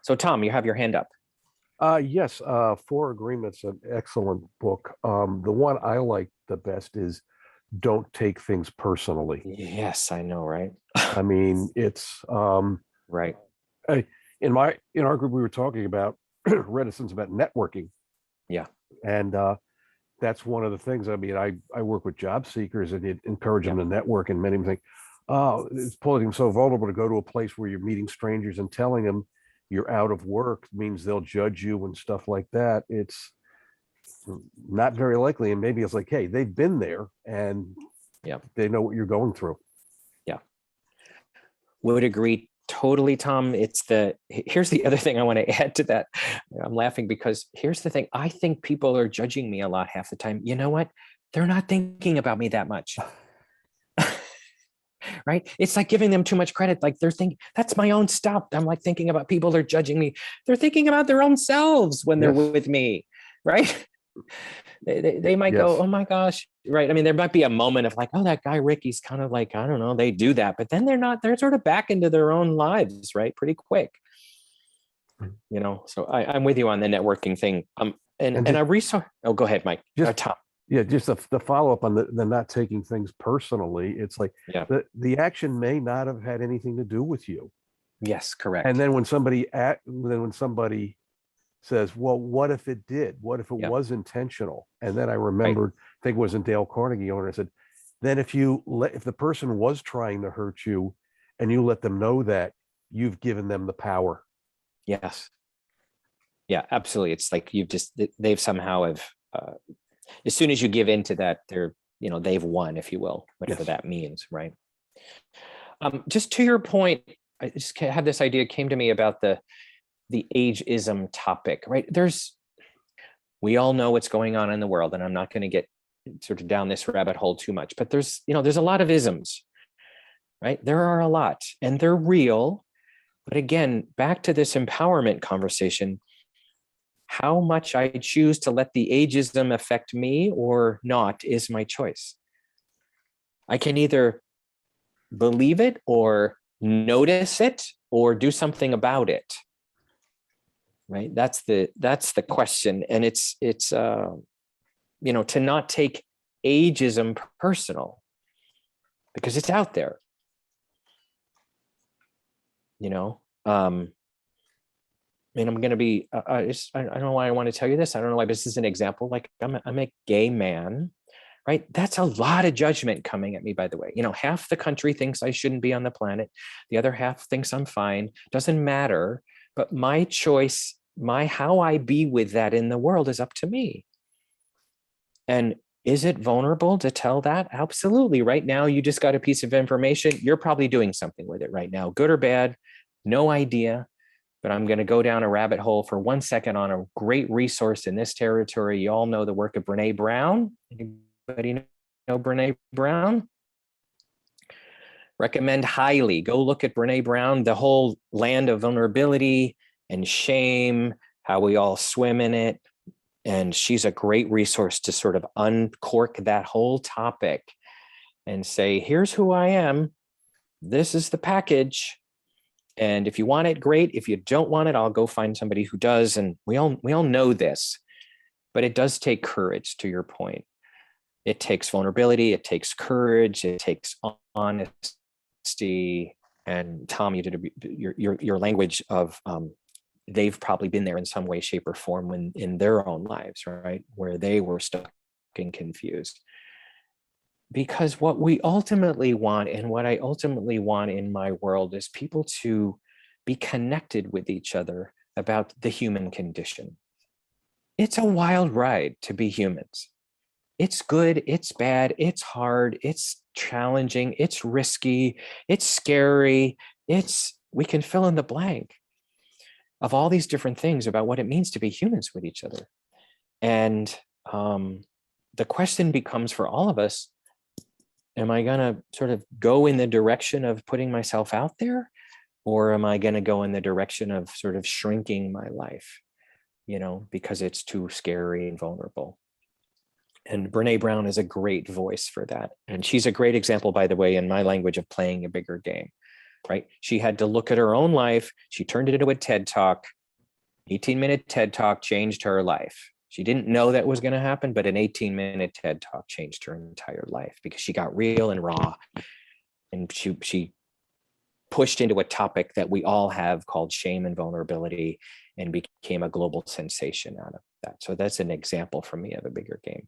So Tom, you have your hand up. Yes, Four Agreements, an excellent book. The one I like the best is Don't Take Things Personally. Yes, I know, right? I mean, it's Right. I- in our group we were talking about reticence about networking, Yeah. and that's one of the things. I mean, I work with job seekers and you encourage Yeah. them to network, and many of them think, oh, it's pulling them so vulnerable to go to a place where you're meeting strangers and telling them you're out of work means they'll judge you and stuff like that. It's not very likely. And maybe it's like, hey, they've been there and Yeah. they know what you're going through. Yeah. Would agree totally, Tom. Here's the other thing I want to add to that. I'm laughing because here's the thing. I think people are judging me a lot half the time. You know what? They're not thinking about me that much. Right? It's like giving them too much credit. Like they're thinking, that's my own stuff. I'm like thinking about people are judging me. They're thinking about their own selves when they're Yes. with me. Right? They might Yes. go, oh my gosh. Right. I mean, there might be a moment of like, oh, that guy Ricky's kind of like, I don't know, they do that, but then they're sort of back into their own lives, right? Pretty quick. So I'm with you on the networking thing. And just, I research. Oh, go ahead, Mike. just Tom. yeah, just the follow up on the not taking things personally. It's like Yeah. the action may not have had anything to do with you. Yes, correct. And then when somebody says, well, what if it did? What if it was intentional? And then I remembered, I think it was in Dale Carnegie owner, I said, then if the person was trying to hurt you and you let them know that, you've given them the power. Yes. Yeah, absolutely. It's like they've somehow as soon as you give into that, they've won, if you will, whatever that means, right? Just to your point, I just had this idea came to me about the ageism topic, right? We all know what's going on in the world, and I'm not going to get sort of down this rabbit hole too much, but there's a lot of isms, right? There are a lot, and they're real. But again, back to this empowerment conversation, how much I choose to let the ageism affect me or not is my choice. I can either believe it or notice it or do something about it. Right? That's the question. And it's to not take ageism personal because it's out there. And I'm going to be, I don't know why I want to tell you this. I don't know why, but this is an example. Like I'm a gay man, right? That's a lot of judgment coming at me, by the way. Half the country thinks I shouldn't be on the planet. The other half thinks I'm fine. Doesn't matter. But my choice, how I be with that in the world is up to me. And is it vulnerable to tell that? Absolutely. Right now, you just got a piece of information. You're probably doing something with it right now, good or bad, no idea. But I'm going to go down a rabbit hole for 1 second on a great resource in this territory. You all know the work of Brene Brown. Anybody know Brene Brown? Recommend highly. Go look at Brene Brown, the whole land of vulnerability and shame, how we all swim in it. And she's a great resource to sort of uncork that whole topic and say, here's who I am. This is the package. And if you want it, great. If you don't want it, I'll go find somebody who does. And we all know this, but it does take courage, to your point. It takes vulnerability. It takes courage. It takes honesty. And Tom, you did your language of they've probably been there in some way, shape, or form in their own lives, right? Where they were stuck and confused. Because what we ultimately want, and what I ultimately want in my world, is people to be connected with each other about the human condition. It's a wild ride to be humans. It's good, it's bad, it's hard, it's challenging, it's risky, it's scary, we can fill in the blank of all these different things about what it means to be humans with each other. And the question becomes for all of us, am I going to sort of go in the direction of putting myself out there? Or am I going to go in the direction of sort of shrinking my life, because it's too scary and vulnerable? And Brene Brown is a great voice for that. And she's a great example, by the way, in my language, of playing a bigger game, right? She had to look at her own life. She turned it into a TED Talk. 18-minute TED Talk changed her life. She didn't know that was going to happen, but an 18-minute TED Talk changed her entire life because she got real and raw, and she pushed into a topic that we all have called shame and vulnerability, and became a global sensation out of that. So that's an example for me of a bigger game.